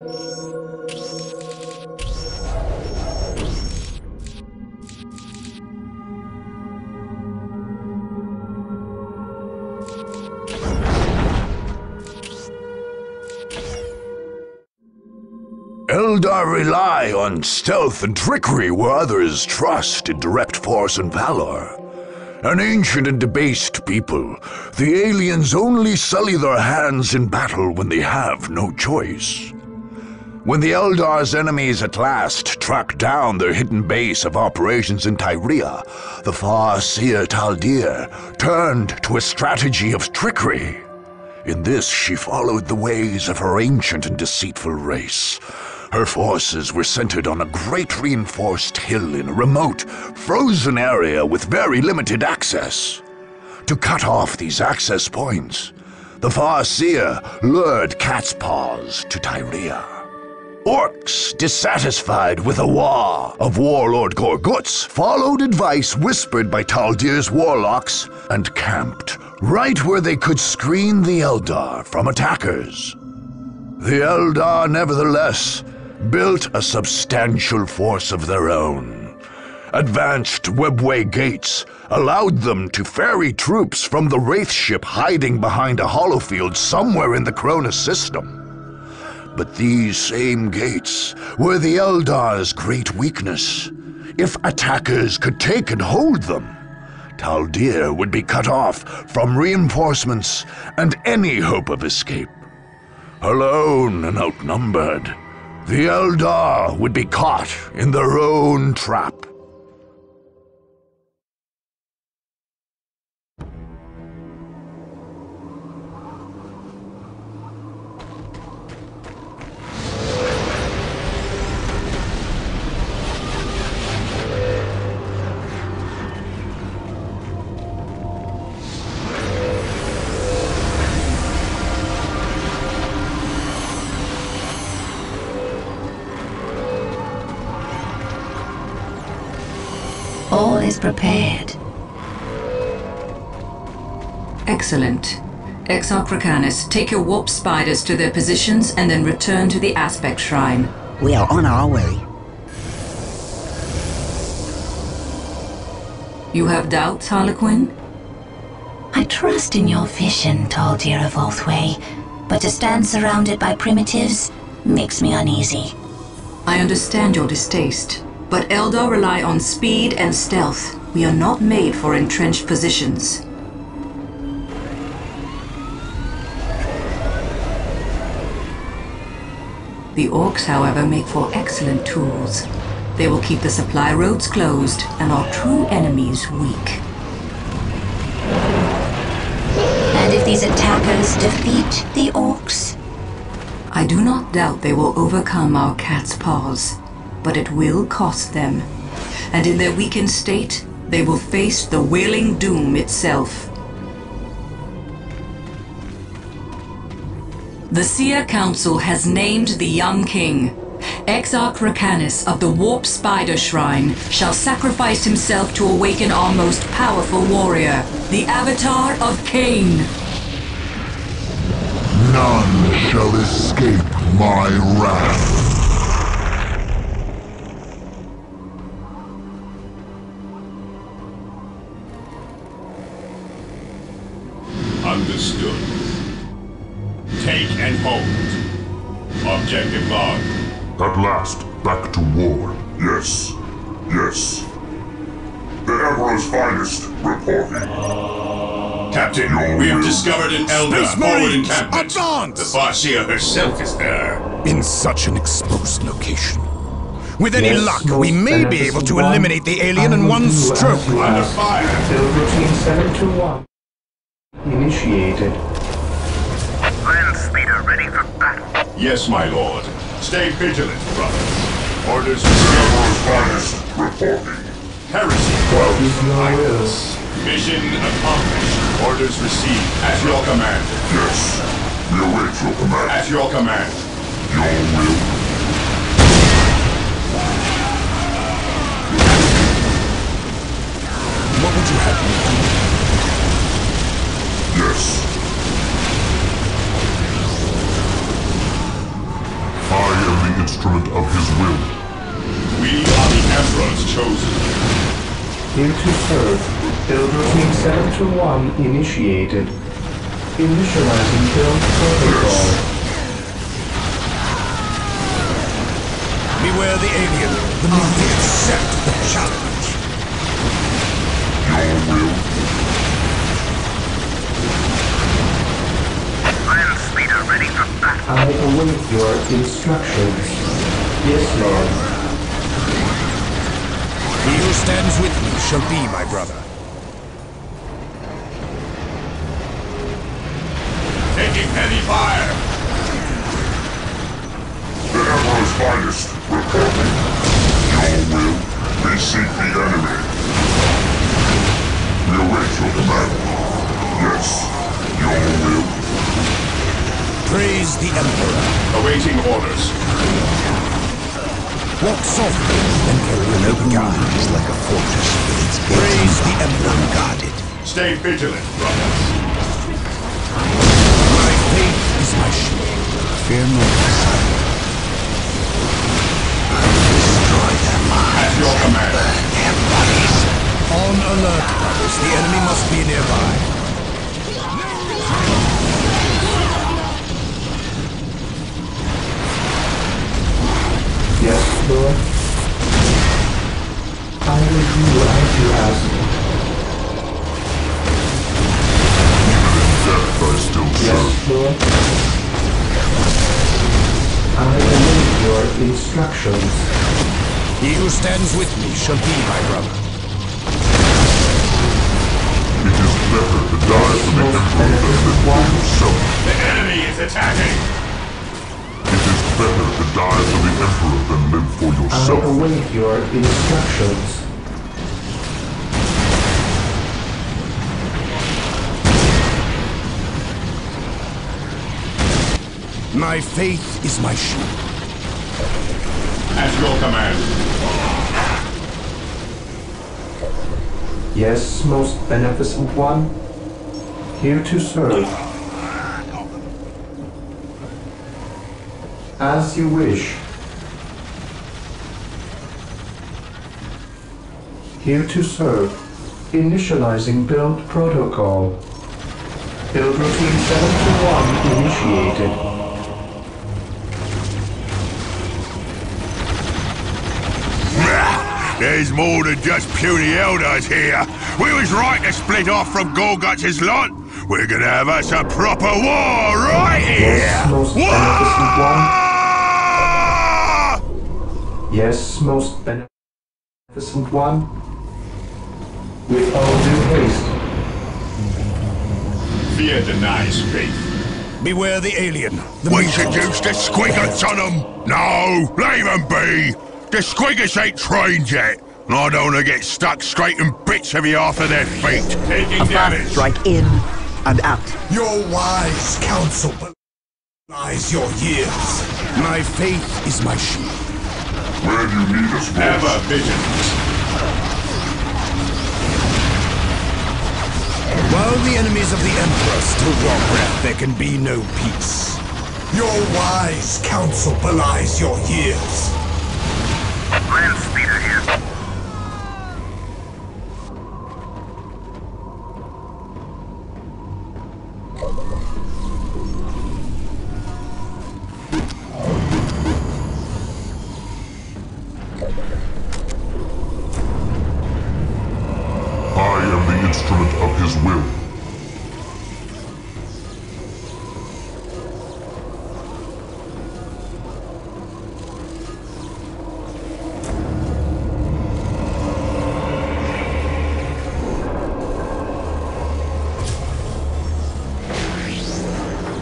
Eldar rely on stealth and trickery where others trust in direct force and valor. An ancient and debased people, the aliens only sully their hands in battle when they have no choice. When the Eldar's enemies at last tracked down their hidden base of operations in Tyrea, the far-seer Tyrea turned to a strategy of trickery. In this, she followed the ways of her ancient and deceitful race. Her forces were centered on a great reinforced hill in a remote, frozen area with very limited access. To cut off these access points, the Far-Seer lured Cat's Paws to Tyrea. Orcs, dissatisfied with the war of Warlord Gorguts, followed advice whispered by Taldir's warlocks and camped right where they could screen the Eldar from attackers. The Eldar, nevertheless, built a substantial force of their own. Advanced webway gates allowed them to ferry troops from the Wraith ship hiding behind a holofield somewhere in the Cronus system. But these same gates were the Eldar's great weakness. If attackers could take and hold them, Taldir would be cut off from reinforcements and any hope of escape. Alone and outnumbered, the Eldar would be caught in their own trap. All is prepared. Excellent. Exarchracanus, take your warp spiders to their positions and then return to the aspect shrine. We are on our way. You have doubts, Harlequin? I trust in your vision, Taldir of Oathway, but to stand surrounded by primitives makes me uneasy. I understand your distaste, but Eldar rely on speed and stealth. We are not made for entrenched positions. The Orcs, however, make for excellent tools. They will keep the supply roads closed and our true enemies weak. And if these attackers defeat the Orcs? I do not doubt they will overcome our Cat's Paws, but it will cost them. And in their weakened state, they will face the Wailing Doom itself. The Seer Council has named the young king. Exarchracanus of the Warp Spider Shrine shall sacrifice himself to awaken our most powerful warrior, the Avatar of Cain. None shall escape my wrath. Understood. Take and hold. Objective log. At last, back to war. Yes. Yes. The Emperor's finest reporting. Captain, we have discovered an Eldar Space forward Marines, encampment. advance! The Farseer herself is there. In such an exposed location. With any luck, we may be able to eliminate the alien in one stroke. Under fire. Routine 721 initiated. Land speeder ready for battle. Yes, my lord. Stay vigilant, brother. Orders The received. Emperor's finest reporting. Heresy. Glorious. Mission accomplished. Orders received. At your command. Yes. We await your command. At your command. Your will. What would you have me do? Yes. I instrument of his will. We are the Emperor's chosen. Here to serve. Build routine 721 initiated. Initializing build protocol. Beware the alien. The movie accept the challenge. Your will. Land speeder ready for battle. I await your instructions. Yes, Lord. He who stands with me shall be my brother. Taking heavy fire. The Emperor's finest, reporting. Your will. We seek the enemy. We await your command. Yes. Your will. Praise the Emperor. Awaiting orders. Walk softly, Emperor will open eyes like a fortress with its gates. Praise the Emperor unguarded. Stay vigilant, brothers. My faith is my shield. Fear no son. Destroy their minds. At your command. Burn their bodies. On alert, brothers. The enemy must be nearby. Yes, Lord. I will do as you ask. Death I still serve. Yes, Lord. I await your instructions. He who stands with me shall be my brother. It is better to die for the Emperor than live for yourself. The enemy is attacking. It is better to die for the Emperor than live for I yourself. await your instructions. My faith is my shield. At your command. Yes, most beneficent one. Here to serve. As you wish. Here to serve. Initializing build protocol. Build routine 721 initiated. There's more than just puny elders here. We was right to split off from Gorguts' lot. We're gonna have us a proper war right here. Yes, most beneficent one. Yes, most beneficent one. With all due haste. Fear denies faith. Beware the alien. The We mutants. should use the squiggers on them. No, leave them be. The squiggers ain't trained yet. And I don't want to get stuck straight in bits of you after their feet. Taking A fast damage. strike in and out. Your wise counsel belies your years. My faith is my shield. Where do you need us most? Ever vigilant. While the enemies of the Emperor still draw breath, there can be no peace. Your wise counsel belies your years. Land speeder here. I am the instrument of his will.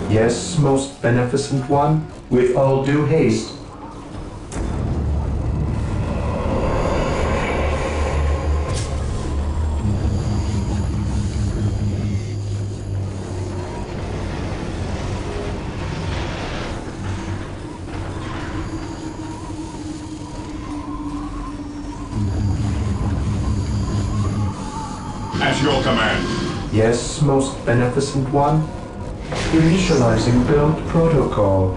Yes, most beneficent one. With all due haste. At your command. Yes, most beneficent one. Initializing build protocol.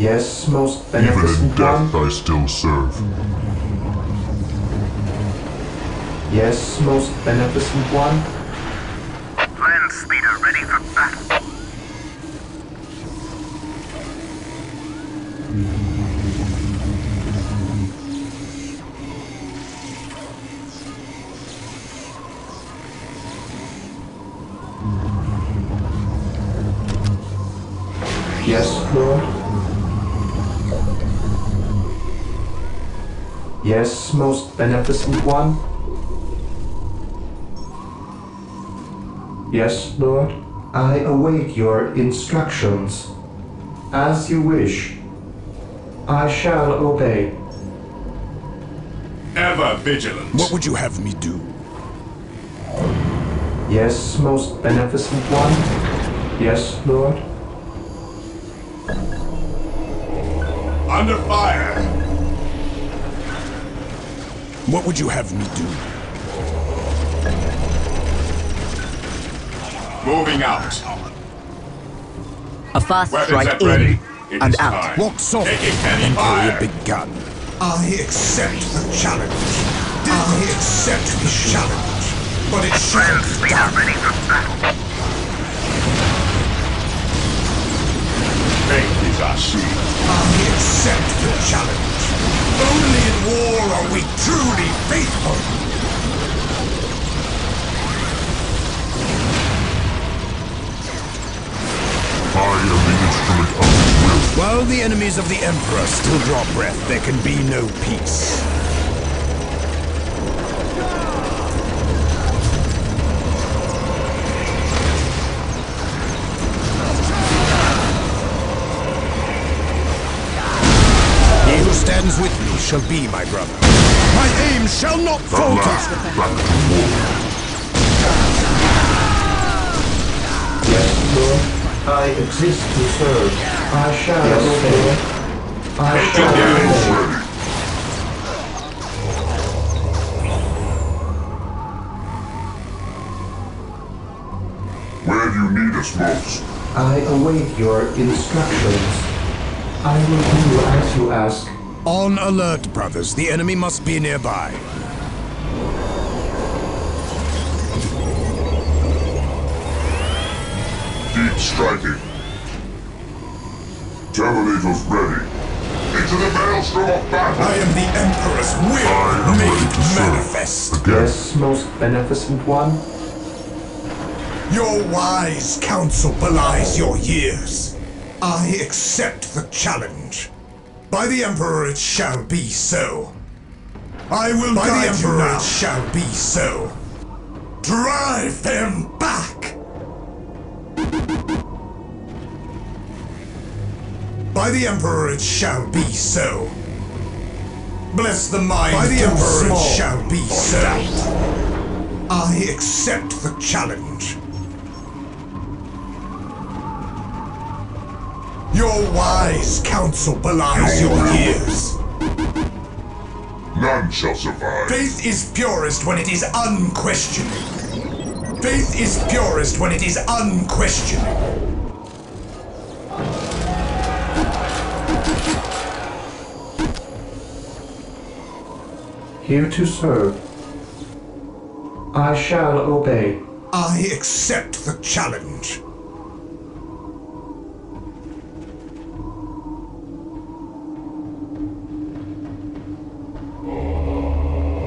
Yes, most Even beneficent in death one. I still serve. Yes, most beneficent one. Land speeder ready for battle. Yes, Lord. Yes, most beneficent one. Yes, Lord. I await your instructions. As you wish. I shall obey. Ever vigilant. What would you have me do? Yes, most beneficent one. Yes, Lord. Under fire. What would you have me do? Moving out. A fast Weapons strike at in ready. It and is out. time. Walk soft Taking heavy and carry fire. a big gun. I accept the challenge. I accept the challenge. But it shall Land be speeder done. ready for battle. Faith is our shield. I accept the challenge. Only in war are we truly faithful. I am the instrument of his will. While the enemies of the Emperor still draw breath, there can be no peace. He who stands with me shall be my brother. My aim shall not At falter. last, back to war. Yes, Lord. I exist to serve. I shall obey. I shall Almost obey. ready. Where do you need us most? I await your instructions. I will do as you ask. On alert, brothers. The enemy must be nearby. Deep striking. Terminators ready. Into the maelstrom of battle. I am the Emperor's I will am ready made to serve. manifest. Again. Yes, most beneficent one. Your wise counsel belies your years. I accept the challenge. By the Emperor it shall be so. I will guide the Emperor now. It shall be so. Drive them back! By the Emperor it shall be so. Bless the mind. By the Emperor it shall be so. I accept the challenge. Your wise counsel belies your years. None shall survive. Faith is purest when it is unquestioning. Faith is purest when it is unquestioning. Here to serve. I shall obey. I accept the challenge.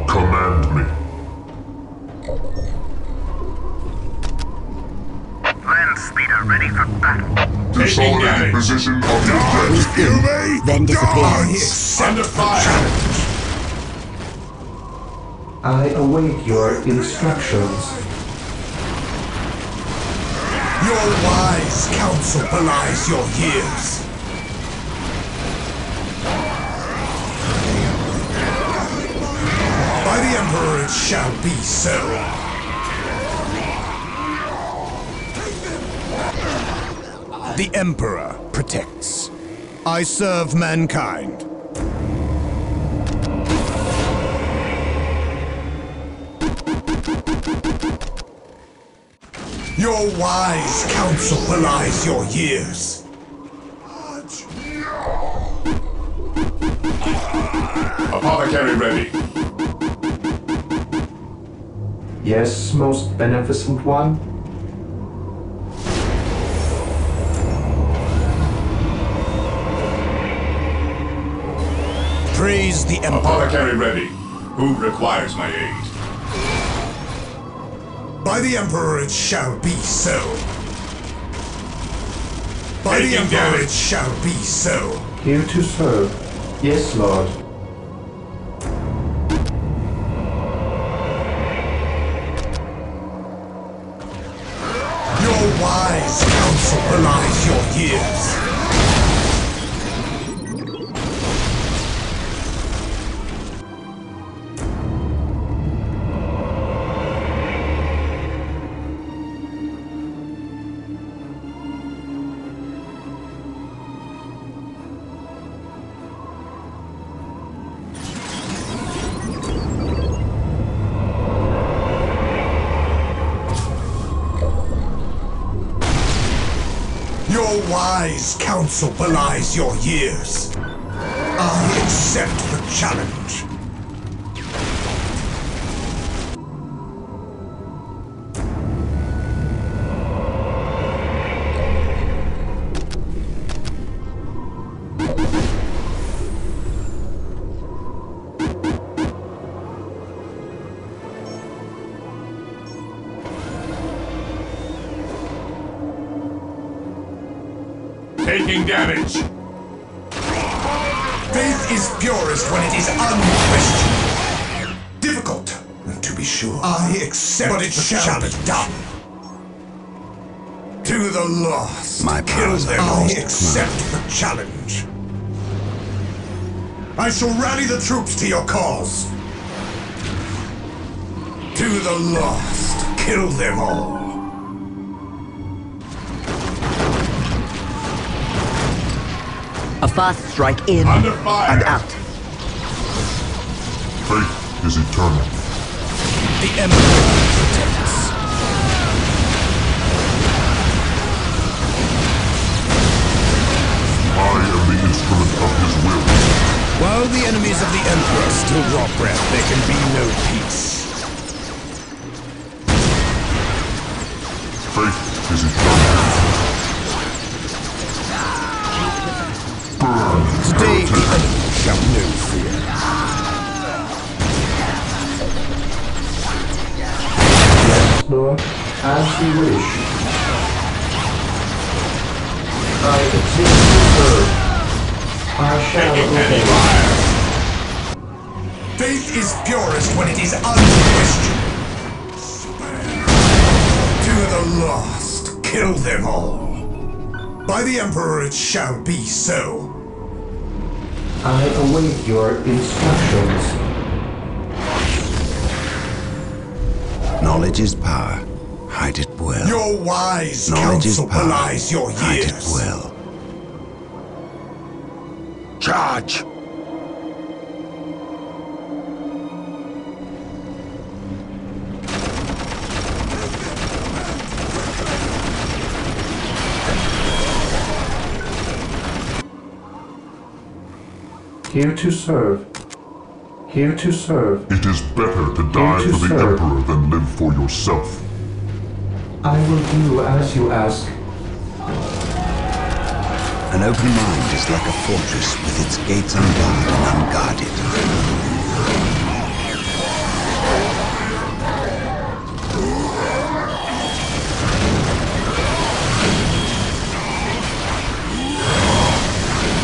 Command me. Land speeder ready for battle. Disorder in damage. position of your We death. in, then I disappears. accept Under the fire. challenge. I await your instructions. Your wise counsel belies your years. By the Emperor it shall be so. The Emperor protects. I serve mankind. Your wise counsel belies your years. Apothecary ready. Yes, most beneficent one. Praise the Emperor. Apothecary ready. Who requires my aid? By the Emperor it shall be so. By the Taking Emperor damage. it shall be so. Here to serve. Yes, Lord. Your wise counsel belies your years. Your wise counsel belies your years. I accept the challenge. Taking damage. Faith is purest when it is unquestioned. Difficult, to be sure. I accept but it shall be done. To the lost. My Kill powers them. are I lost. accept the challenge. I shall rally the troops to your cause. To the lost. Kill them all. A fast strike in Under fire. and out. Faith is eternal. The Emperor protects. I am the instrument of his will. While the enemies of the Emperor still draw breath, there can be no peace. Faith is eternal. Today the enemy shall know fear. Yes, Lord. As you wish. I exist to serve. I shall obey. Faith is purest when it is unquestioned. To the lost, kill them all. By the Emperor it shall be so. I await your instructions. Knowledge is power. Hide it well. Your wise Knowledge is counsel power. belies your Hide it years. well. Charge! Here to serve. Here to serve. It is better to die to for the serve. Emperor than live for yourself. I will do as you ask. An open mind is like a fortress with its gates unbarred and unguarded.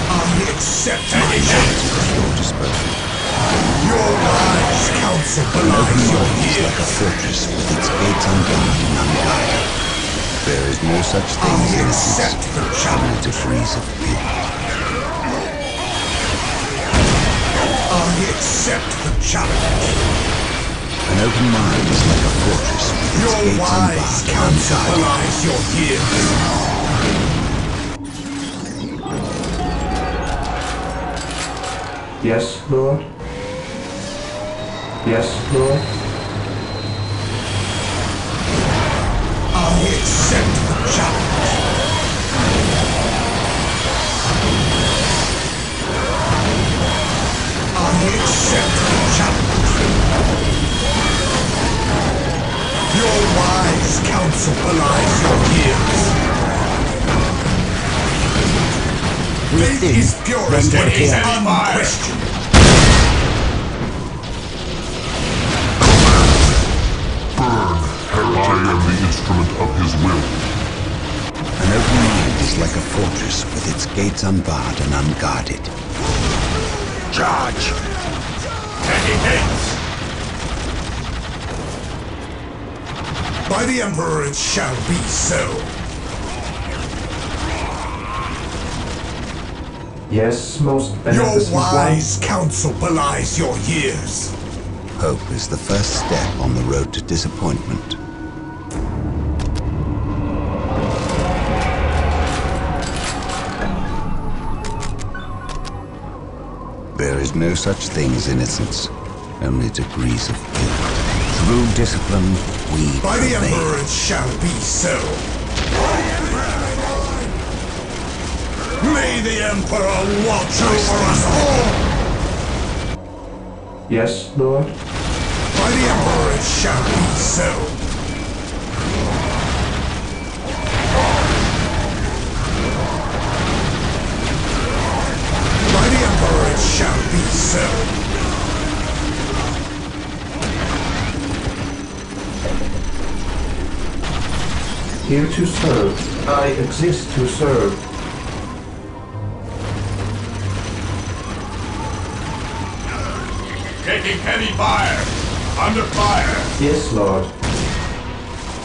I accept my At your disposal. Your wise counsel An open belies your mind is like a years. fortress with its gates unbarred and unguarded. There is no such thing as I innocence, accept the only challenge. to freeze of guilt. I accept the challenge. An open mind is like a fortress with its Your gates wise unbarred and counsel unguarded. belies your years. Yes, Lord. Yes, Lord. I accept the challenge. I accept accept the challenge. Your wise counsel belies your years. Faith is purest when it is unquestioned. Burn, and I am the instrument of his will. An open mind is like a fortress with its gates unbarred and unguarded. Charge! Taking hits! By the Emperor it shall be so. Yes, most Your beneficent wise counsel belies your years. Hope is the first step on the road to disappointment. There is no such thing as innocence, only degrees of guilt. Through discipline, we By the prevail. Emperor it shall be so. May the Emperor watch over us all! Yes, Lord? By the Emperor it shall be so. By the Emperor it shall be so. Here to serve. I exist to serve. Taking heavy fire! Under fire! Yes, Lord.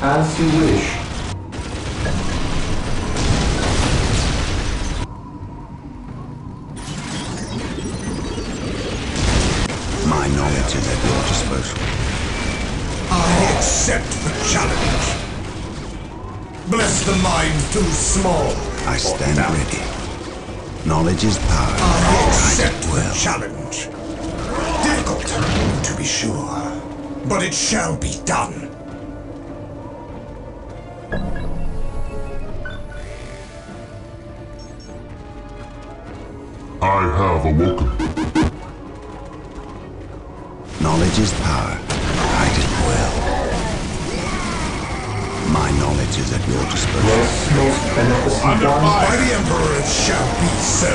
As you wish. My knowledge is at your disposal. I accept the challenge. Bless the mind too small. I stand ready. Knowledge is power. I accept Will. the challenge. Difficult, to be sure, but it shall be done. I have awoken. Knowledge is power. Guided will. My knowledge is at your disposal. Yes, most beneficent one. By the Emperor it shall be so.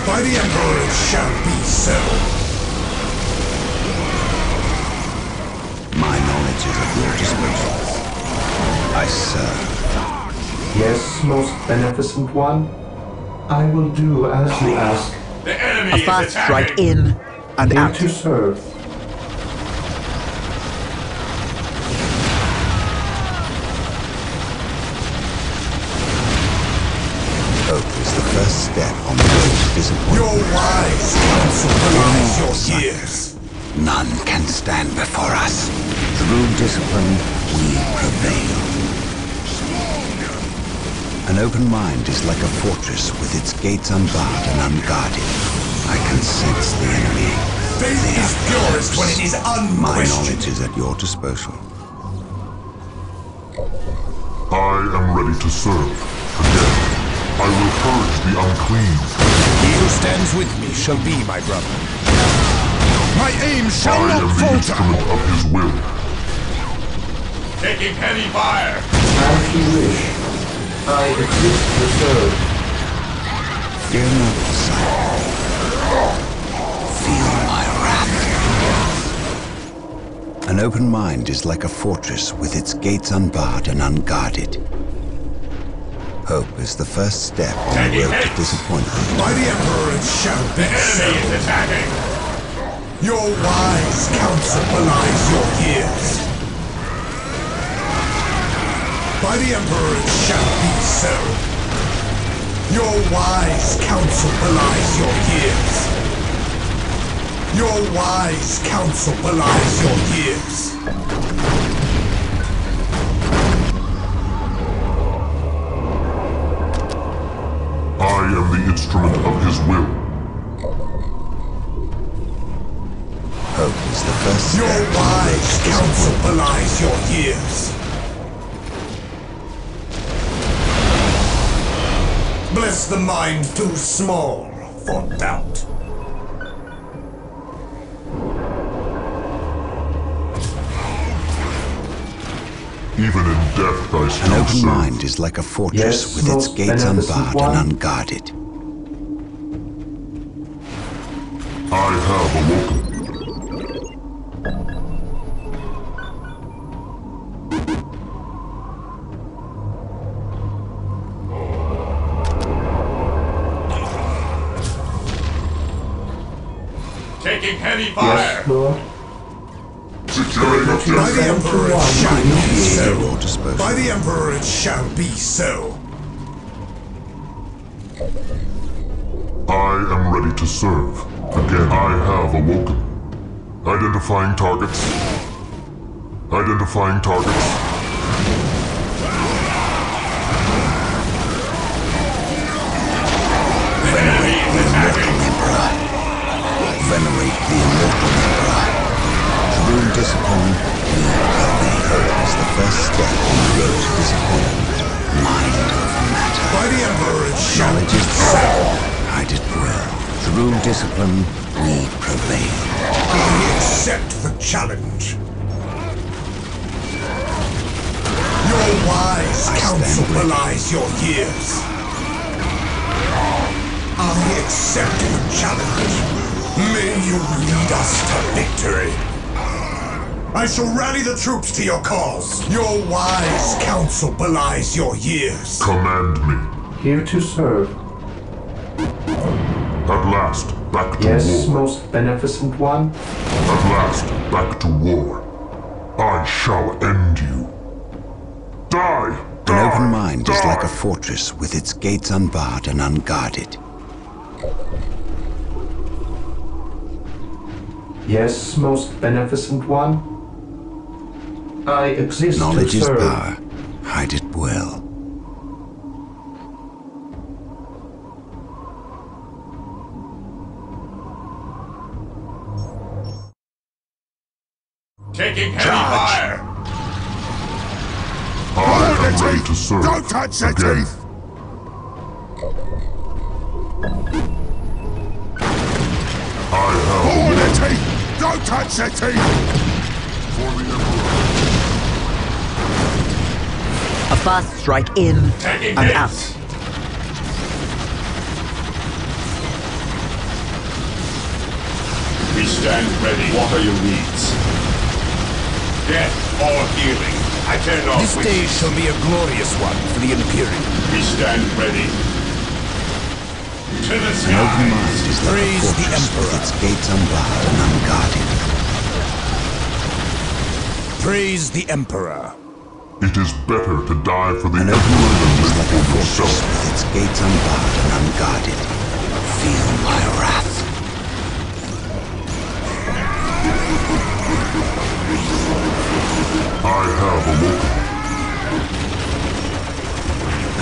By the Emperor it shall be so. My knowledge is at your disposal. I serve. Yes, most beneficent one. I will do as you ask. The enemy A is fast attacking! strike in and Here out. to serve. Hope is the first step on the road to disappointment. Your wise counsel belies your years. None can stand before us. Through discipline, we prevail. An open mind is like a fortress with its gates unbarred and unguarded. I can sense the enemy. Faith is purest when it is My unquestioned. knowledge is at your disposal. I am ready to serve. Again, I will purge the unclean. He who stands with me shall be my brother. My aim shall I not am the falter. instrument of his will. Taking heavy fire! As you wish. I exist to serve. Fear not, son. Feel my wrath. An open mind is like a fortress with its gates unbarred and unguarded. Hope is the first step on the road to disappointment. By the Emperor it shall be The so. enemy is attacking! Your wise counsel belies your years. By the Emperor it shall be so. Your wise counsel belies your years. Your wise counsel belies your years. I am the instrument of his will. Hope is the first step Your on the road wise to counsel disappointment. belies your years. Bless the mind too small for doubt. Even in death I still An open serve. mind is like a fortress with its gates unbarred and unguarded. I have awoken. Taking heavy fire! Yes, Lord. Securing By the objective. Emperor it shall Not be be at your so. disposal. By the Emperor it shall be so. I am ready to serve. Again, I have awoken. Identifying targets. Identifying targets. Venerate the immortal Emperor. Venerate the immortal Emperor. True discipline, hope is the first step on the road to disappointment. Mind over matter. By the Emperor it shall Knowledge be is so. power. Hide it well. Through discipline, we prevail. I accept the challenge. Your wise I counsel stand ready. belies your years. I accept the challenge. May you lead us to victory. I shall rally the troops to your cause. Your wise counsel belies your years. Command me. Here to serve. At last, back to Yes, war. most beneficent one. At last, back to war. I shall end you. Die! An Die! open mind is die. like a fortress with its gates unbarred and unguarded. Yes, most beneficent one. I exist Knowledge to is serve. power. Hide it well. Taking heavy fire! I am ready to serve. Don't touch the Again. teeth! I have Hold awoken. the teeth! Don't touch the teeth! For the Emperor. A fast strike in Taking and hits! out. We stand ready. What are your needs? Death or healing? I care not This which. day shall be a glorious one for the Imperium. We stand ready. To the An open mind skies! is like a Praise the fortress with Emperor. its gates unbarred and unguarded. Praise the Emperor. It is better to die for the An Emperor open mind than is live like a for fortress yourself. with its gates unbarred and unguarded. Feel my wrath. I have awoken.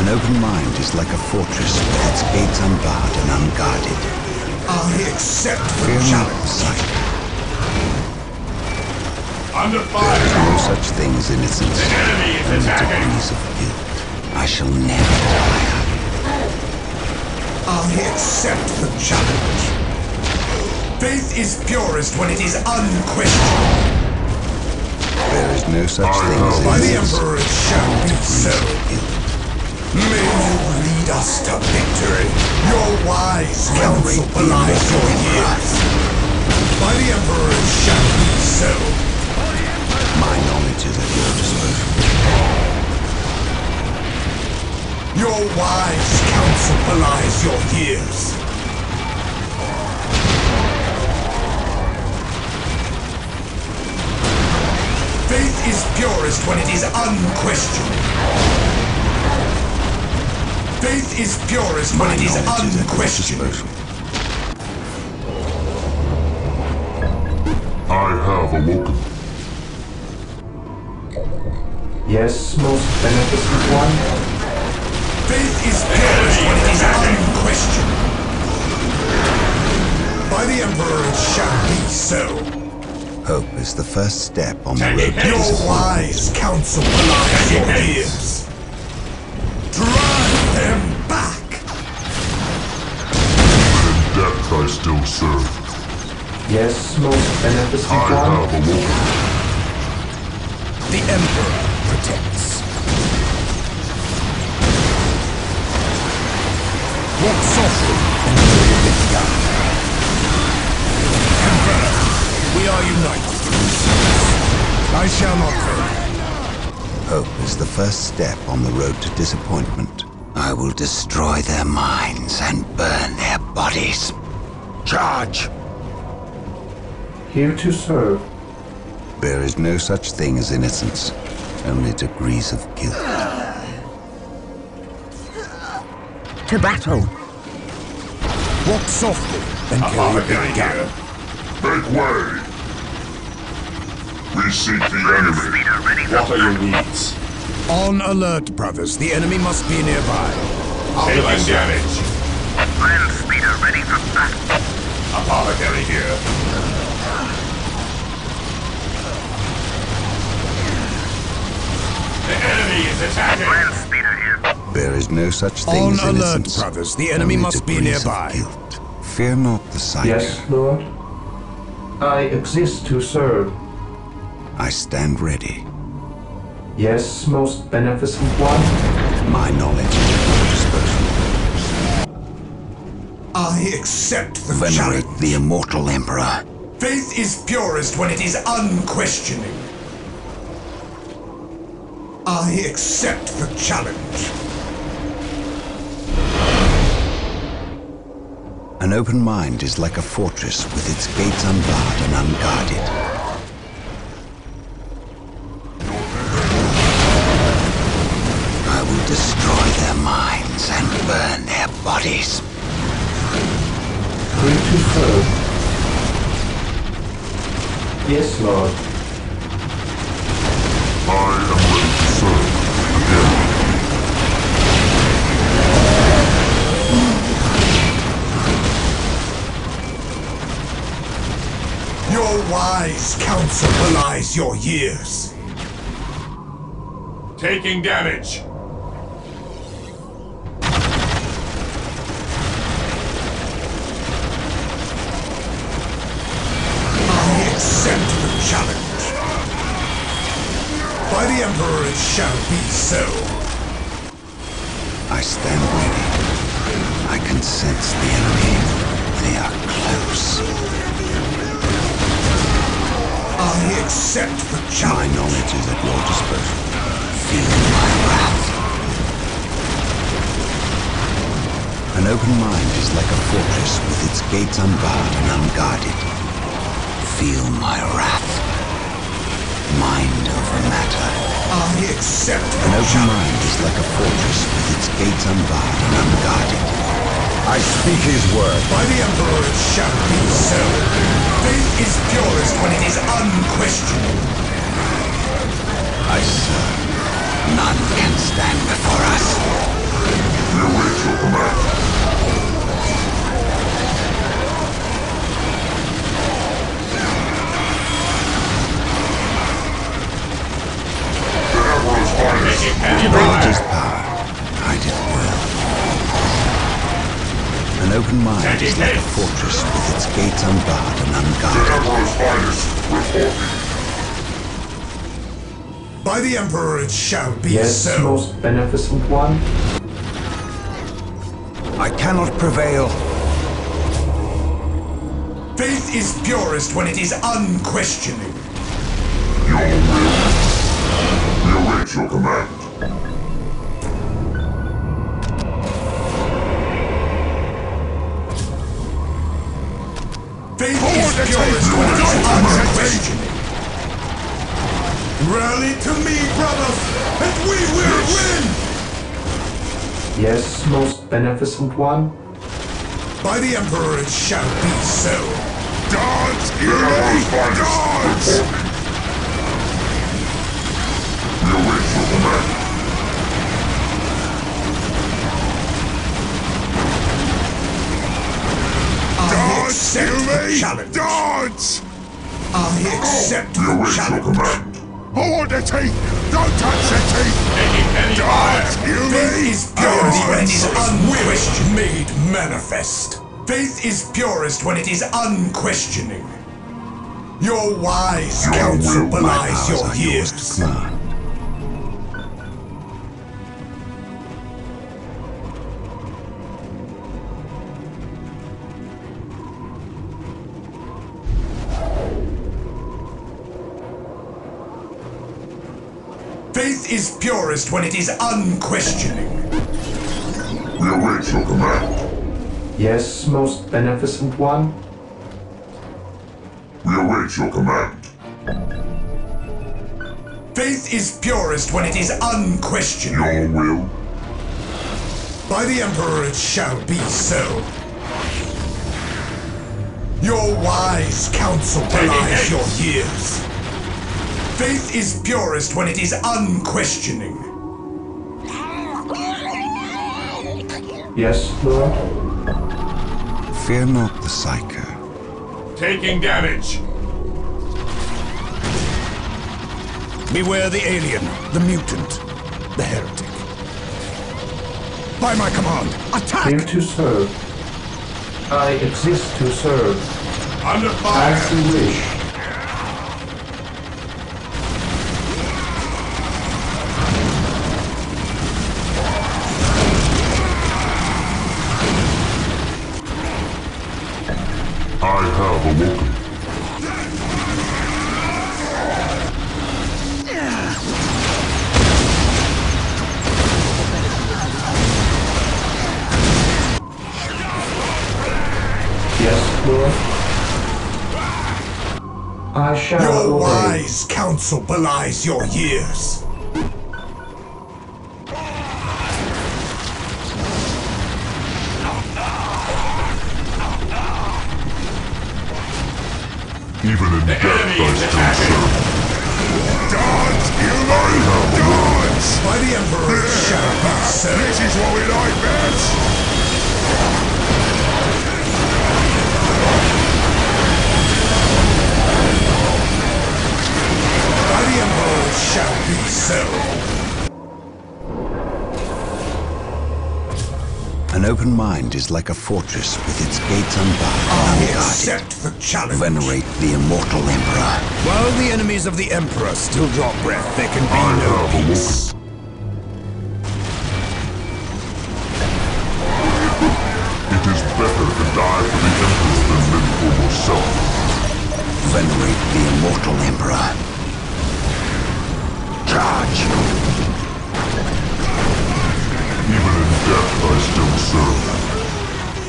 An open mind is like a fortress with its gates unbarred and unguarded. I accept the Fear not the challenge. sight. Under There is fire! no such thing as innocence. The enemy is Only attacking! degrees of guilt. I shall never tire. I accept the challenge. Faith is purest when it is unquestioned. There is no such thing as By the innocence. Emperor it shall be Degrees so. of guilt. May you lead us to victory. Your wise counsel belies your years. By the Emperor it shall be so. My knowledge is at your disposal. Your wise counsel belies your years. Faith is purest when it is unquestioned. Faith is purest when My it is knowledge is at your unquestioned. disposal. I have awoken. Yes, most beneficent one. Faith is purest when it is unquestioned. By the Emperor it shall be so. Hope is the first step on the road Taking to hits! Your disappointment. wise counsel belies your years. Drive them back! fact I still serve. Yes, most beneficent I one. have awoken. The Emperor protects. Walk softly and carry a bit down. Emperor, we are united. I shall not fail. Hope is the first step on the road to disappointment. I will destroy their minds and burn their bodies. Charge! Here to serve. There is no such thing as innocence, only degrees of guilt. To battle. Walk softly and carry a bit down. Make way! We seek the enemy. What are your needs? On alert, brothers. The enemy must be nearby. Taking damage. Land speeder ready for battle. Apothecary here. The enemy is attacking. Land speeder here. There is no such thing On as alert, innocence. brothers. The enemy only must be degrees of nearby. Guilt. Fear not the sight. Yes, Lord. I exist to serve. I stand ready. Yes, most beneficent one. My knowledge is at your disposal. I accept the Venerate challenge. the immortal Emperor. Faith is purest when it is unquestioning. I accept the challenge. An open mind is like a fortress with its gates unbarred and unguarded. I will destroy their minds and burn their bodies. Free to serve. Yes, Lord. I am ready to serve. Again. Your wise counsel belies your years. Taking damage. I accept the challenge. By the Emperor it shall be so. I stand ready. I can sense the enemy. They are close. I accept the My challenge. knowledge is at your disposal. Feel my wrath. An open mind is like a fortress with its gates unbarred and unguarded. Feel my wrath. Mind over matter. I accept An the open challenge. mind is like a fortress with its gates unbarred and unguarded. I speak his word. By the Emperor it shall be so. Faith is purest when it is unquestioned. I serve. None can stand before us. We await your command. The Emperor's finest. Knowledge is power. Hide it well. An open mind is like a fortress with its gates unbarred and The unguarded. Emperor's finest. Reporting. By the Emperor it shall be Yes, so. most beneficent one. I cannot prevail. Faith is purest when it is unquestioning. Your will. We await your command. Faith is purest when it is unquestioning. Rally to me, brothers, and we will win! Yes, most beneficent one. By the Emperor it shall be so. Dodge! The Emperor's finest. Reporting. We await your command. I accept the challenge. Dodge! I accept We the await your challenge. command. Hold the teeth! Don't touch the teeth! Taking heavy fire. Dodge! You Faith me! is purest when it is unquestioned, made manifest. Faith is purest when it is unquestioning. Your wise counsel belies your years. Faith is purest when it is unquestioning. We await your command. Yes, most beneficent one. We await your command. Faith is purest when it is unquestioning. Your will? By the Emperor it shall be so. Your wise counsel belies your years. Faith is purest when it is unquestioning. Yes, Lord? Fear not the Psycho. Taking damage. Beware the alien, the mutant, the heretic. By my command, attack! Here to serve. I exist to serve. Under fire. As you wish. I have awoken. Yes, Lord? I shall Your obey. wise counsel belies your years. Even in death I still serve. Dodge, human! Dodge! By the Emperor it shall be so. This is what we like best! By the Emperor it shall be so. An open mind is like a fortress with its gates unbarred I and unguarded. accept the challenge. Venerate the immortal Emperor. While the enemies of the Emperor still draw breath, there can be no peace. It is better to die for the Emperor than live for yourself. Venerate the immortal Emperor. Charge! Even in death I still serve.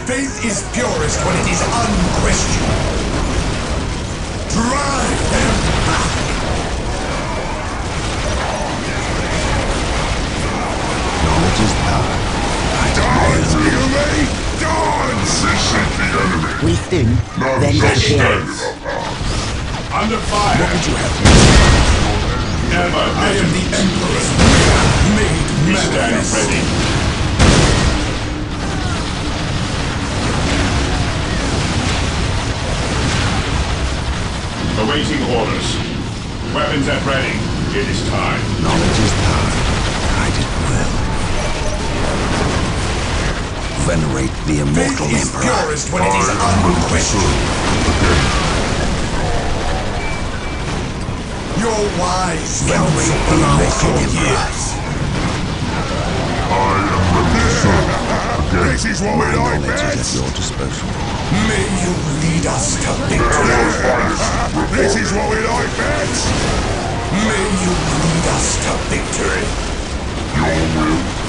Faith is purest when it is unquestioned. Drive them back! Knowledge is power. Dodge, human! Dodge! Resist the enemy. We thin, None then shall stand disappearance. in our path. Under fire. What would you have? Never I am the Emperor's made We stand manifest. ready. Awaiting orders. Weapons at ready. It is time. Knowledge is power. Guide it well. Venerate the immortal Faith is Emperor. purest when it is unquestioned. Your wise counsel belies your years. I am ready to serve. Again. This is what we My like knowledge is best. at your disposal. May you lead us to victory. This is what we like best. May you lead us to victory. Your will.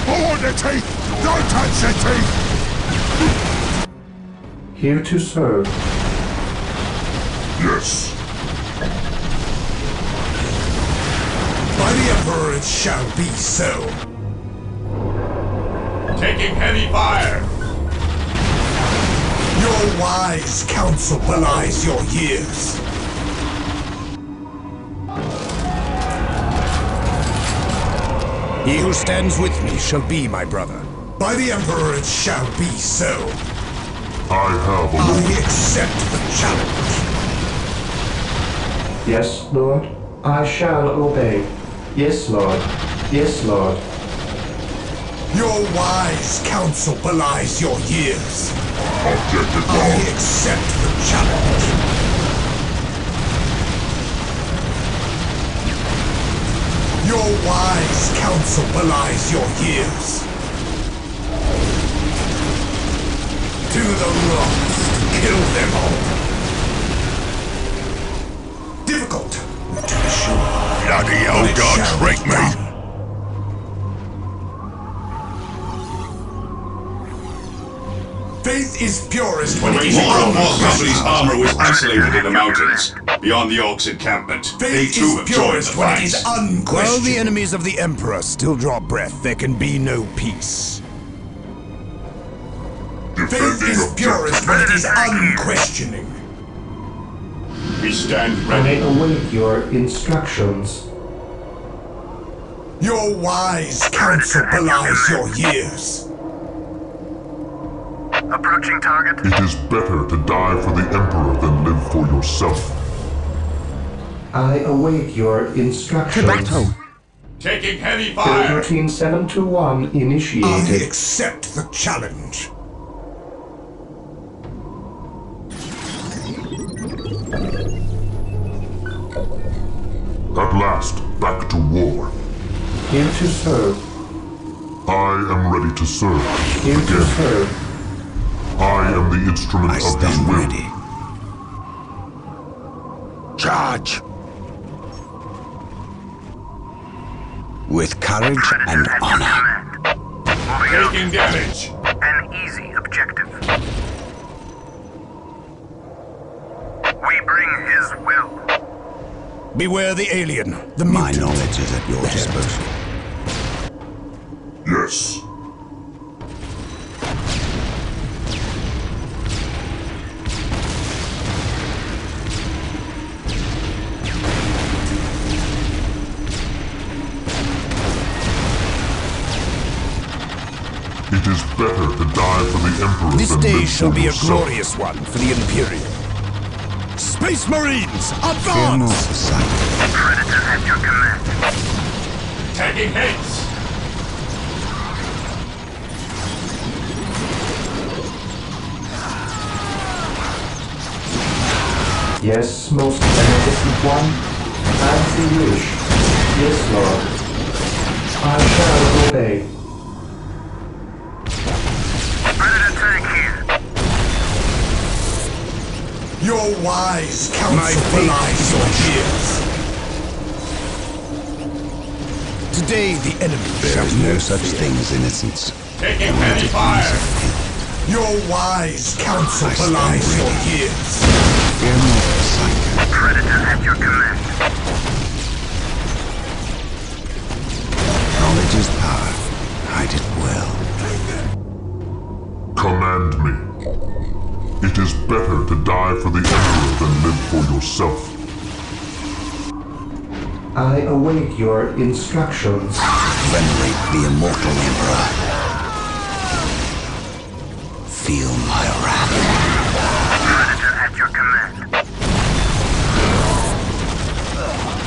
I want the teeth! Don't touch the teeth! Here to serve. Yes. By the Emperor it shall be so. Taking heavy fire. Your wise counsel belies your years. He who stands with me shall be my brother. By the Emperor it shall be so. I have I accept the challenge. Yes, Lord? I shall obey. Yes, Lord. Yes, Lord. Your wise counsel belies your years. Objective I wrong. accept the challenge. Your wise counsel belies your years. To the rocks, kill them all. Difficult, to be sure. Bloody But old it God, shall trick be me. done. Faith is purest when it is More of War Company's unquestioned. armor was isolated in the mountains, beyond the Orcs' encampment. They Faith too is have joined the purest when it is fight. While unquestioned. the enemies of the Emperor still draw breath, there can be no peace. Faith Defending is objective. purest when it is unquestioning. We stand I ready. await your instructions. Your wise counsel belies your years. Approaching target. It is better to die for the Emperor than live for yourself. I await your To instructions. battle. Taking heavy Build fire. routine 721 I initiated. accept the challenge. At last, back to war. Here to serve. I am ready to serve. Here to Again, serve. I am the instrument I of his stand will. ready. Charge! With courage and honor. Moving out. Taking damage. An easy objective. We bring his will. Beware the alien, the My mutant. knowledge is at your disposal. Yes. It is better to die for the Emperor This than day live shall for be a yourself. glorious one for the Imperium. Space Marines, Fear not advance! the sight. Predator at your command. Taking hits. Yes, most beneficent one. As you wish. Yes, Lord. I shall obey. Predator tank here. Your wise My counsel faith belies is your years. Today the enemy There shall is no such thing as innocence. Taking heavy fire. Your wise counsel I stand belies your ready. years. Fear not the sight. Predator at your command. Knowledge is power. Hide it well. Command me. It is better to die for the Emperor than live for yourself. I await your instructions. Venerate the immortal Emperor. Feel my wrath. Predator at your command.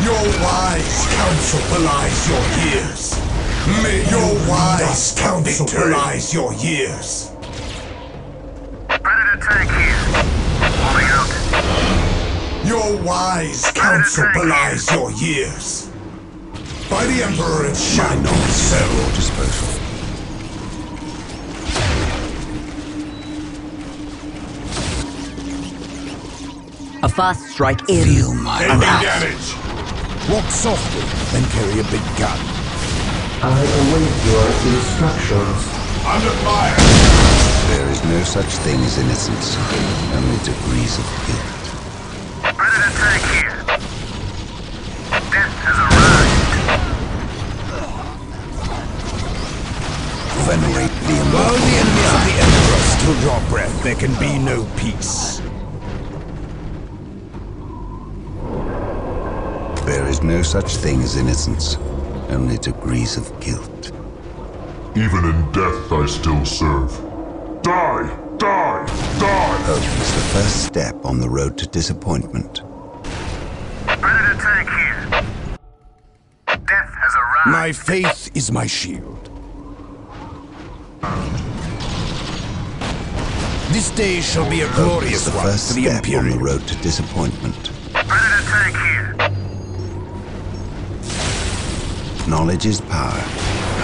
Your wise counsel belies your years. May your wise counsel belies your years. Predator tank here. Moving out. Your wise counsel belies your years. By the Emperor it shall be so. At your disposal. A fast strike in. Feel my Taking wrath. damage. walk softly, then carry a big gun. I await your instructions. Under fire. There is no such thing as innocence, only degrees of guilt. Predator tank here. Death has arrived. Venerate the While immortal the enemies of Emperor. the Emperor still draw breath, there can be no peace. There is no such thing as innocence, only degrees of guilt. Even in death I still serve. Die! Die! Die! Hope is the first step on the road to disappointment. Predator tank here. Death has survive. My faith is my shield. This day shall be a glorious the one first for the step on the Imperium. road to disappointment. Predator tank here. Knowledge is power.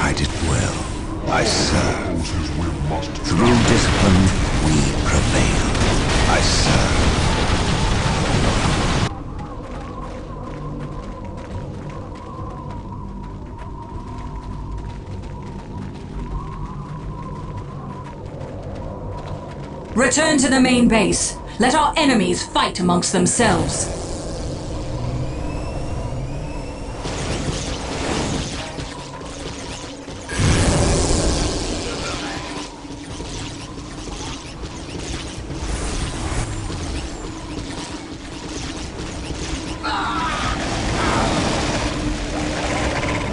Hide it well. I serve. Through discipline, we prevail. I serve. Return to the main base. Let our enemies fight amongst themselves.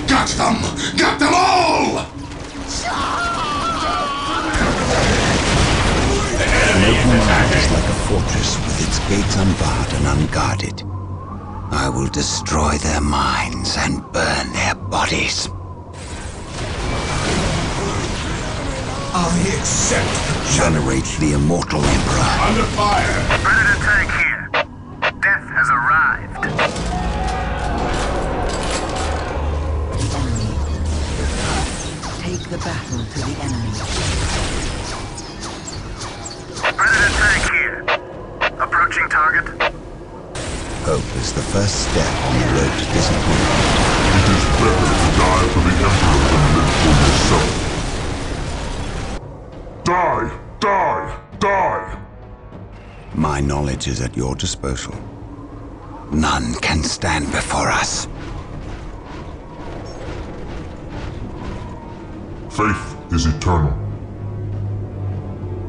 Got them! Got them all! An open mind is like a fortress with its gates unbarred and unguarded. I will destroy their minds and burn their bodies. I accept the challenge. Venerate the immortal Emperor. Under fire! Predator tank here. Death has arrived. Take the battle to the enemy. Predator tank here. Approaching target. Hope is the first step on the road to disappointment. It is better to die for the Emperor than live for yourself. Die! Die! Die! My knowledge is at your disposal. None can stand before us. Faith is eternal.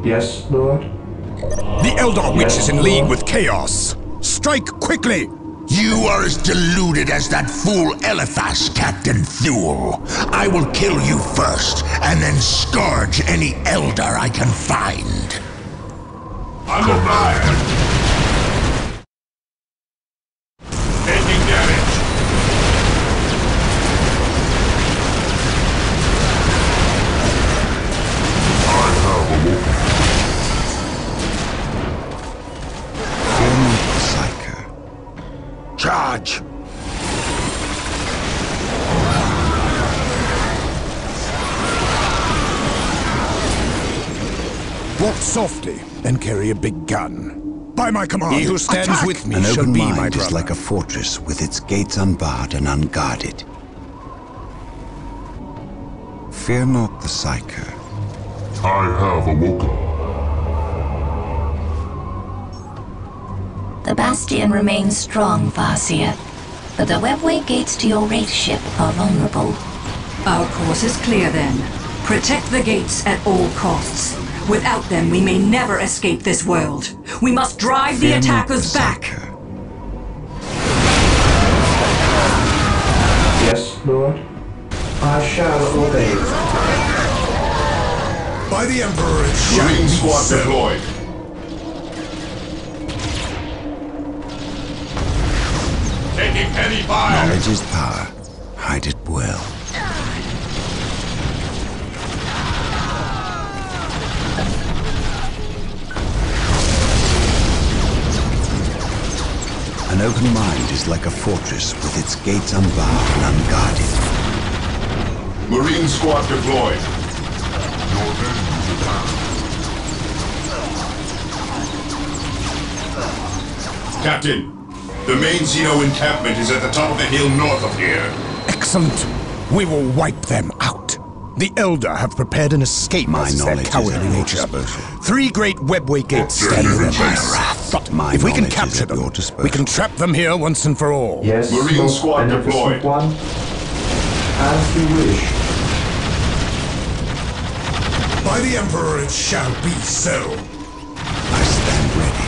Yes, Lord? The Eldar Witch is in league with Chaos. Strike quickly! You are as deluded as that fool Elithas, Captain Thule. I will kill you first, and then scourge any Eldar I can find. Under fire! Taking damage! I have awoken. Fear not the Psyker. Charge! Walk softly and carry a big gun. By my command, he who stands attack! with me An shall open be my mind brother. is like a fortress with its gates unbarred and unguarded. Fear not the Psyker. I have awoken. The Bastion remains strong, Varsia, but the webway gates to your Wraith ship are vulnerable. Our course is clear then. Protect the gates at all costs. Without them, we may never escape this world. We must drive the Fear not attackers the back. Psyker. Yes, Lord? I shall obey. By the Emperor it shall Marine be squad so. deployed. Taking heavy fire! Knowledge is power. Hide it well. An open mind is like a fortress with its gates unbarred and unguarded. Marine squad deployed. Your end is at hand. Captain, the main Xeno encampment is at the top of the hill north of here. Excellent. We will wipe them out. The Eldar have prepared an escape My as their knowledge is cowardly at your nature. disposal. 3 great webway gates stand in their base. But My if we can knowledge is capture at your them, disposal. we can trap them here once and for all. Yes, Marine Lord squad Beneficent deployed. One. As you wish. By the Emperor it shall be so. I stand ready.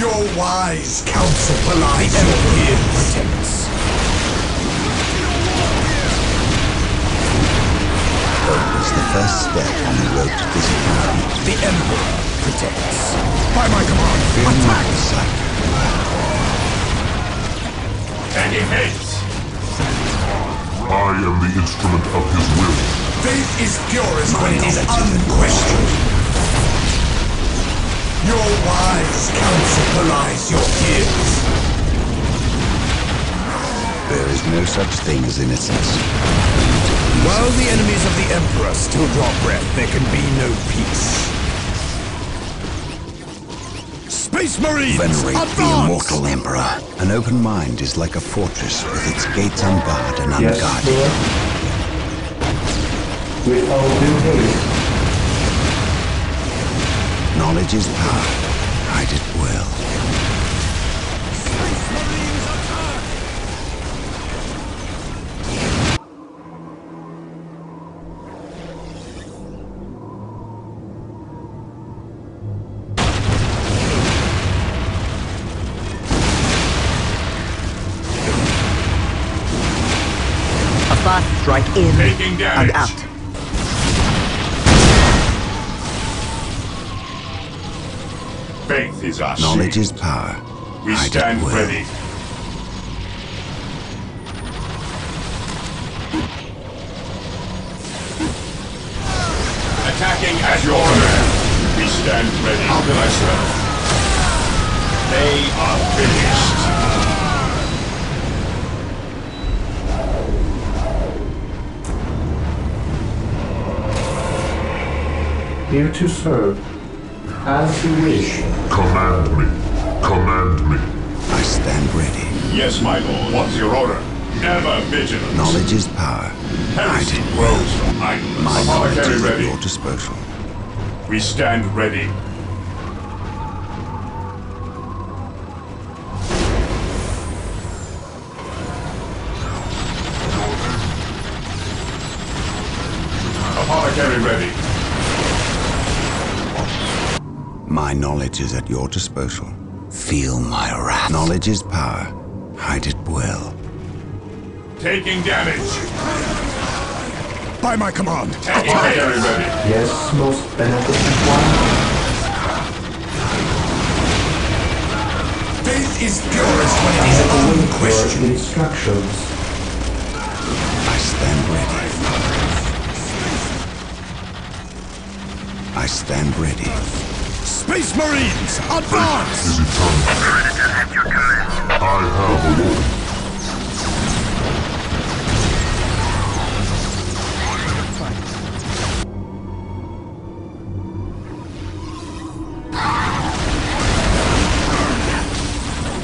Your wise counsel belies your years. Protects. Hope is the first step on the road to disappointment. The Emperor protects. By my command, Fear not attack! the Psyker. Taking heads. I am the instrument of his will. Faith is purest when it is unquestioned. Your wise counsel belies your years. There is no such thing as innocence. While the enemies of the Emperor still draw breath, there can be no peace. Space Marines, Venerate advance! the immortal Emperor. An open mind is like a fortress with its gates unbarred and unguarded. Yes, Lord. With all due haste. Knowledge is power. Hide it well. Fast strike in Taking damage. and out. Faith is our Knowledge shield. is power. We Hide stand it well. ready. Attacking at your command. We stand ready. How can I serve? They are finished. Here to serve. As you wish. Command me. Command me. I stand ready. Yes, my lord. What's your order? Ever vigilant. Knowledge is power. Hide Heresy it grows well. from idleness. My knowledge Apothecary is at ready. your disposal. We stand ready. Apothecary ready. My knowledge is at your disposal. Feel my wrath. Knowledge is power. Hide it well. Taking damage. By my command. Apothecary ready. Yes, most beneficent one. Faith is purest when it is unquestioned. Your instructions. I stand ready. I stand ready. Space Marines, advance! Is eternal. Predator at your command. I have awoken.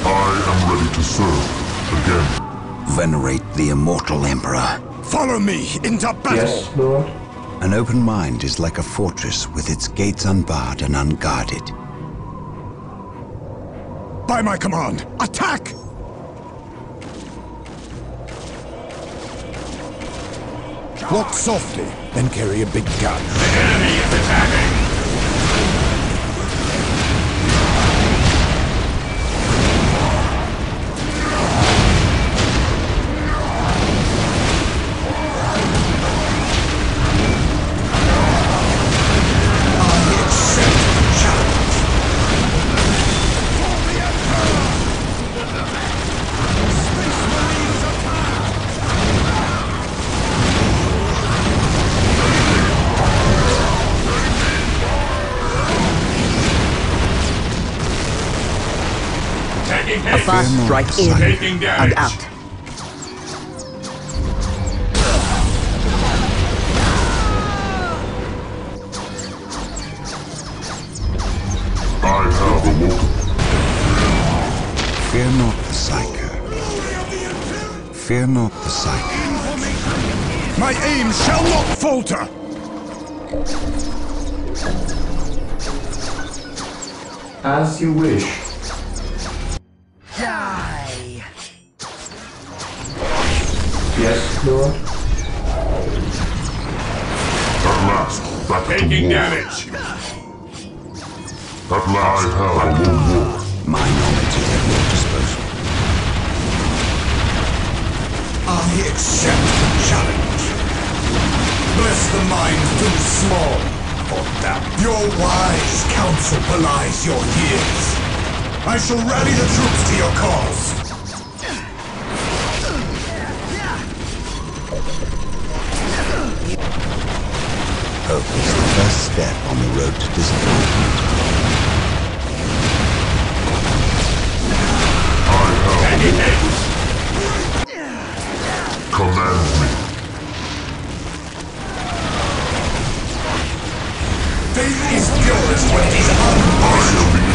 I am ready to serve again. Venerate the immortal Emperor. Follow me into battle! Yes, Lord. An open mind is like a fortress with its gates unbarred and unguarded. By my command, attack! Walk softly, then carry a big gun. The enemy is attacking. A fast strike in Taking damage. and out. I have awoken. Fear not the Psyker. Fear not the Psyker. My aim shall not falter! As you wish. Die! Yes, Lord. At last, back Taking to war. damage. At last, I have awoken war. My knowledge is at your disposal. I accept the challenge. Bless the mind too small for that. Your wise counsel belies your years. I shall rally the troops to your cause. step on the road to disappointment. Command me. Faith is purest when it is unquestioned.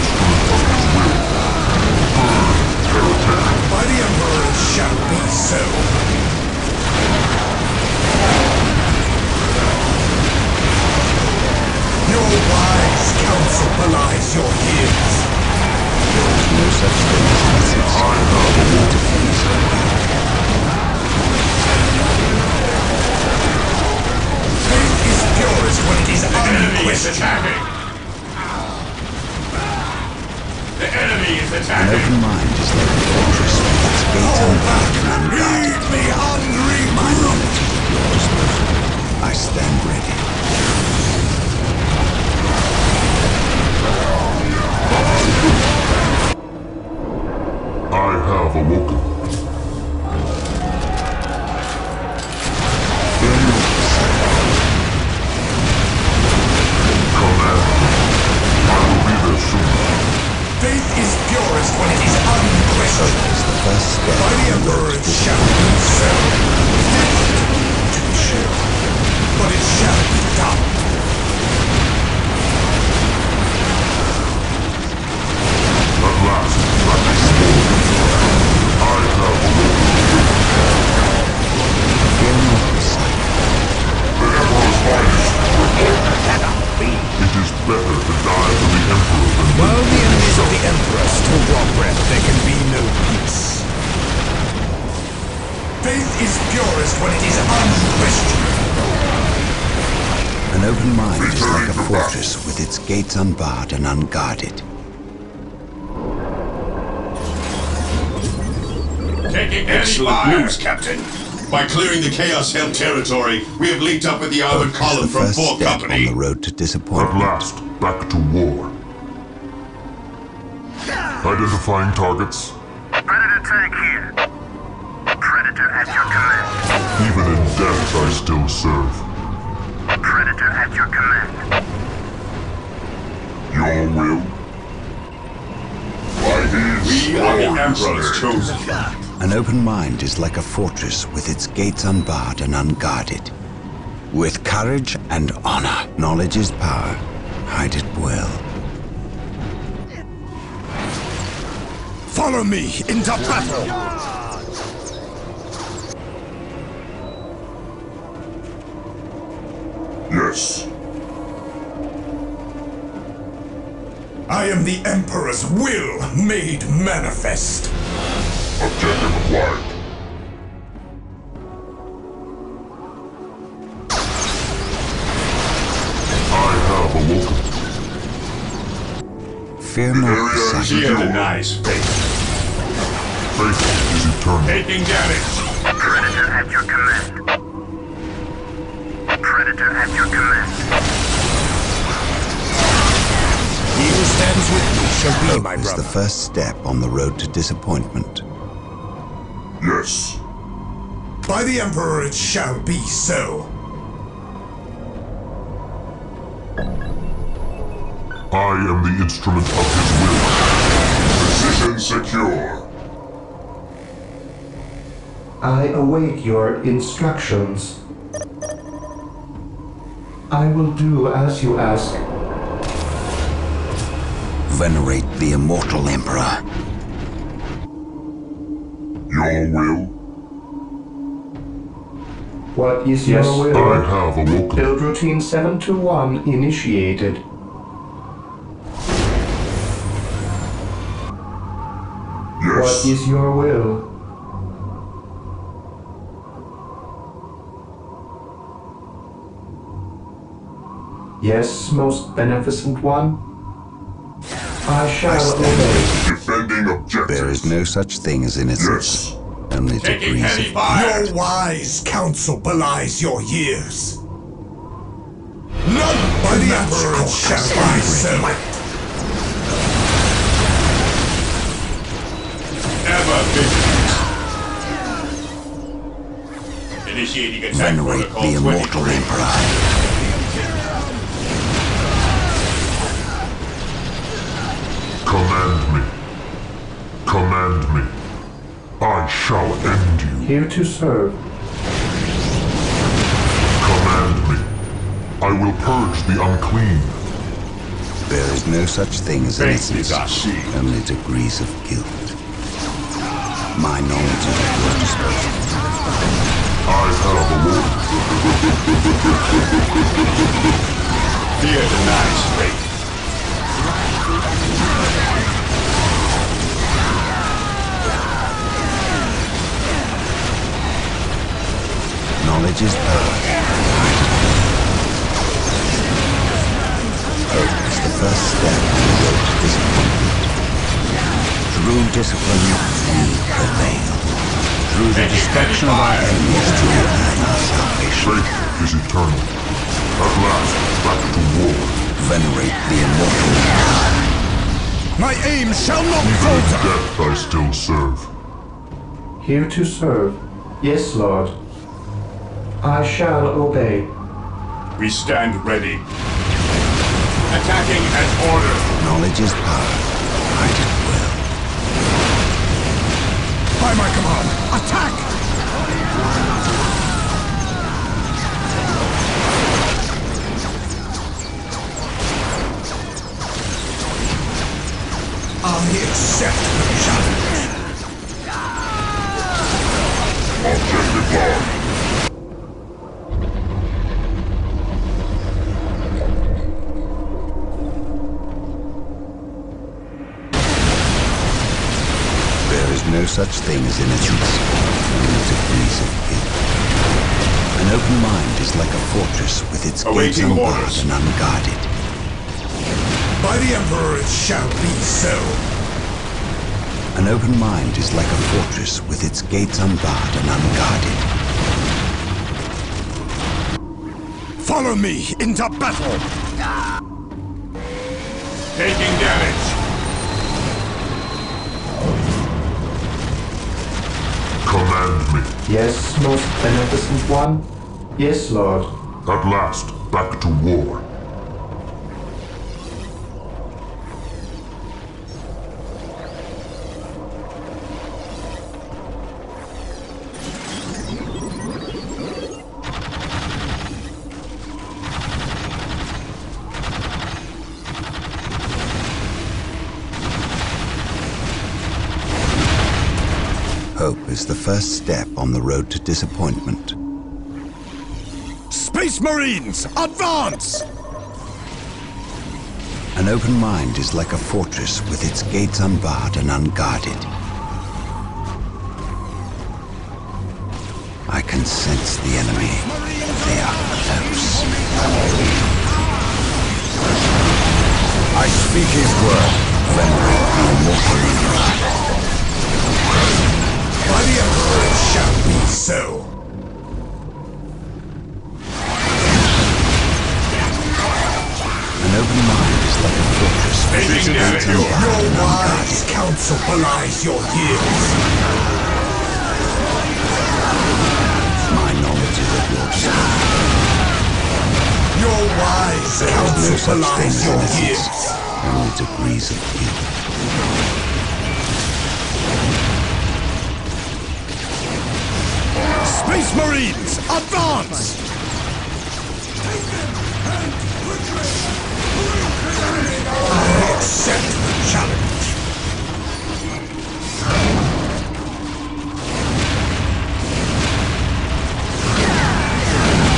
By the Emperor it shall be so. Your wise counsel belies your years. There is no such thing as methods. I know the need to please the will. Faith is purest when it is unquestioned. The enemy is An attacking! open mind is like a fortress with its gates unbarred and unguarded. Feed me hungry, My knowledge is at your disposal. I stand ready. I have awoken. Fear not the sight. Command me. I will be there soon. Faith is purest when it is unquestioned. It's the first step By the on the Emperor road it to shall be so. To be sure. But it shall be done. At last, like a sword. I have awoken. fear not the sight. The Emperor's finest. It is better to die for the Emperor than While the enemies of the Emperor still draw breath, there can be no peace. Faith is purest when it is unquestioned. An open mind is like a fortress with its gates unbarred and unguarded. Taking Excellent fire. news, Captain. By clearing the Chaos-held territory, we have linked up with the armored It's column the from first 4th step Company. on the road to At disappointment. last, back to war. Identifying targets. Predator tank here. Predator at your command. Even in death, I still serve. Predator at your command. Your will? We are the Emperor's chosen. An open mind is like a fortress with its gates unbarred and unguarded. With courage and honor, knowledge is power. Hide it well. Follow me into battle! Yes. I am the Emperor's will made manifest. Objective acquired. I have awoken. Fear not the sight. She denies faith. Faith is eternal. Taking damage. Predator at your command. Predator at your command. He who stands with me shall be Hope my is the brother. first step on the road to disappointment. Yes. By the Emperor it shall be so. I am the instrument of his will. Position secure. I await your instructions. I will do as you ask. Venerate the immortal Emperor. Your will? What is Yes, your will? I have awoken. Build routine 721 initiated. Yes. What is your will? Yes, most beneficent one. I shall obey. Defending objectives. There is no such thing as innocence. Yes. Only Taking degrees heavy of fire. Your wise counsel belies your years. None by the Emperor shall be so. Ever vigilant. Initiating attack venerate protocol the immortal 23. Emperor. Command me. Command me. I shall end you. Here to serve. Command me. I will purge the unclean. There is no such thing as innocence, only degrees of guilt. My knowledge is at your disposal. I have a warning. Fear denies faith. Knowledge is power. Hope is the first step on the road to disappointment. Through discipline, we prevail. Through the destruction of our enemies to earn our salvation. Faith is eternal. At last, back to war. Venerate the immortal God. My aim shall not Even in falter! death I still serve. Here to serve. Yes, Lord. I shall obey. We stand ready. Attacking as ordered. Knowledge is power. Might at will. By my command, attack! I accept the challenge. Objective lost. No such thing as innocence, only degrees of guilt. An open mind is like a fortress with its gates unbarred and unguarded. By the Emperor it shall be so. An open mind is like a fortress with its gates unbarred and unguarded. Follow me into battle! Taking damage. Command me. Yes, most beneficent one? Yes, Lord. At last, back to war. Hope is the first step on the road to disappointment. Space Marines, advance! An open mind is like a fortress with its gates unbarred and unguarded. I can sense the enemy. They are close. I speak his word. Venerate the immortal God. By the Emperor it shall be so. An open mind is like a fortress with its gates unbarred Your and wise unguarded. counsel belies your years. My knowledge is at your disposal. Your wise There is no counsel such thing belies as your innocence, years. only degrees of guilt. Space Marines, advance! I accept the challenge.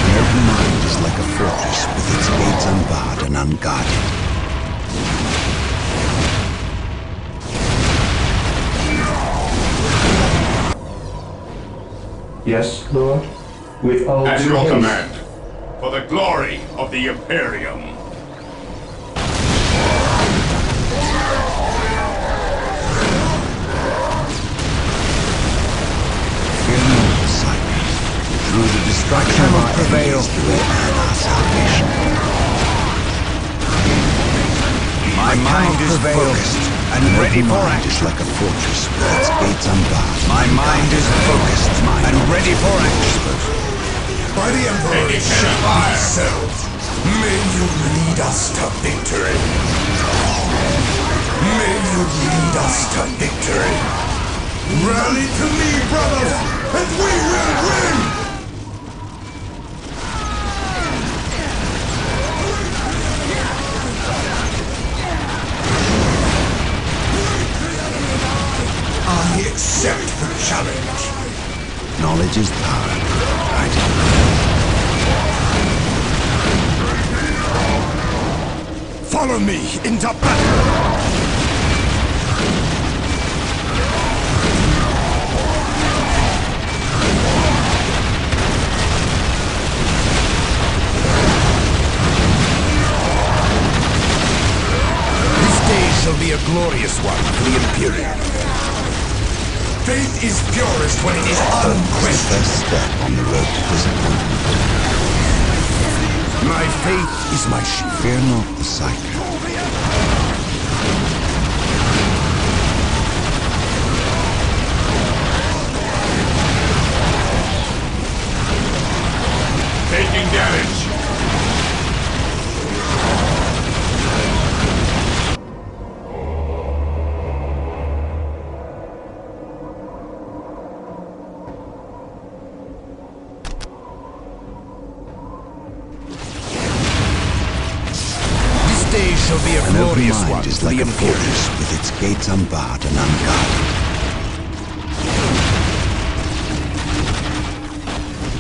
An open mind is like a fortress with its gates unbarred and unguarded. Yes, Lord. With all At due your haste. command. For the glory of the Imperium. Fear not, disciple. Through the destruction of our enemies do we earn our salvation. My mind is focused and ready for Mind is action. like a fortress with its gates unbarred. My mind is focused and ready for action. By the Emperor it shall be so. May you lead us to victory. May you lead us to victory. Rally to me, brothers, and we will win! I accept the challenge. Knowledge is power. I do. Follow me into battle! Shall be a glorious one for the Imperium. Faith is purest when it is unquestioned. First step on the road to disappointment. My faith is my shield. Fear not the sight. Taking damage. Shall be a An glorious open one mind is for like the a Imperium. fortress with its gates unbarred and unguarded.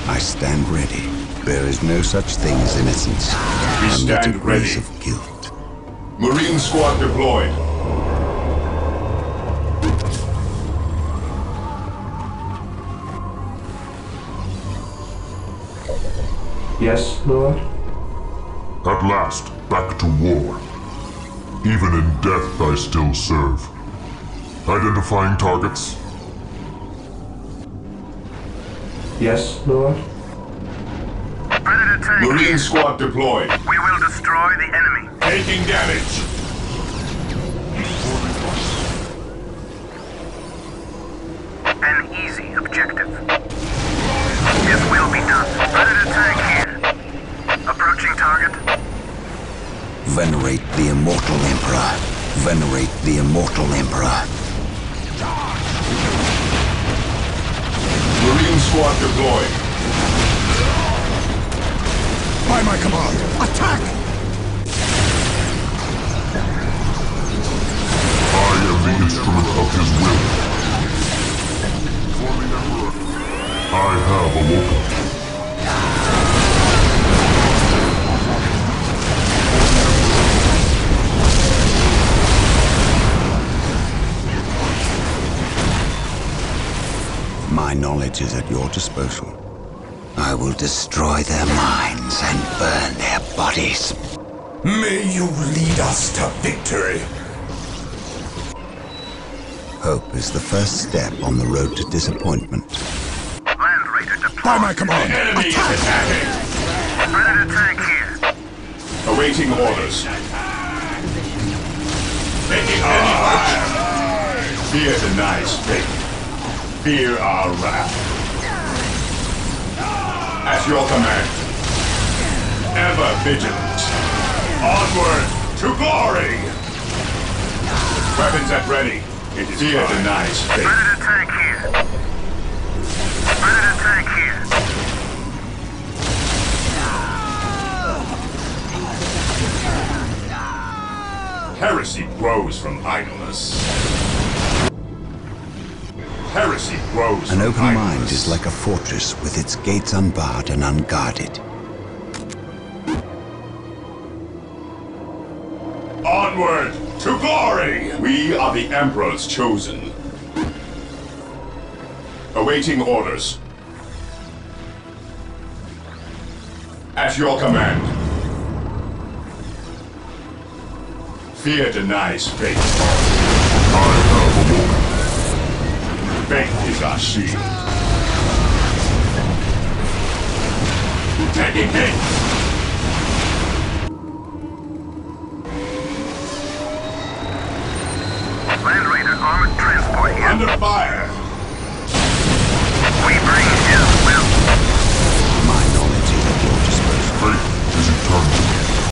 I stand ready. There is no such thing as innocence. We and the stand degrees ready. of guilt. Marine squad deployed. Yes, Lord? At last, back to war. Even in death, I still serve. Identifying targets? Yes, Lord? Predator tank Marine here. squad deployed. We will destroy the enemy. Taking damage. An easy objective. This will be done. Predator tank here. Approaching target. Venerate the immortal Emperor. Venerate the immortal Emperor. Marine squad deployed. By my command, attack! I am the instrument of his will. I have awoken. My knowledge is at your disposal. I will destroy their minds and burn their bodies. May you lead us to victory. Hope is the first step on the road to disappointment. Land Raider deployed. By my command, Enemy is attack! attacking. Predator tank here. Awaiting orders. Making heavy fire. Fear denies faith. Fear our wrath. At your command. Ever vigilant. Onward to glory. Weapons at ready. It is fear denies faith. Predator tank here. Predator tank here. Heresy grows from idleness. Heresy grows An from open idleness. mind is like a fortress with its gates unbarred and unguarded. Onward to glory! We are the Emperor's chosen. Awaiting orders. At your command. Fear denies faith. I have awoken. Faith is our shield. Taking hit! Land Raider armored transport here. Under fire!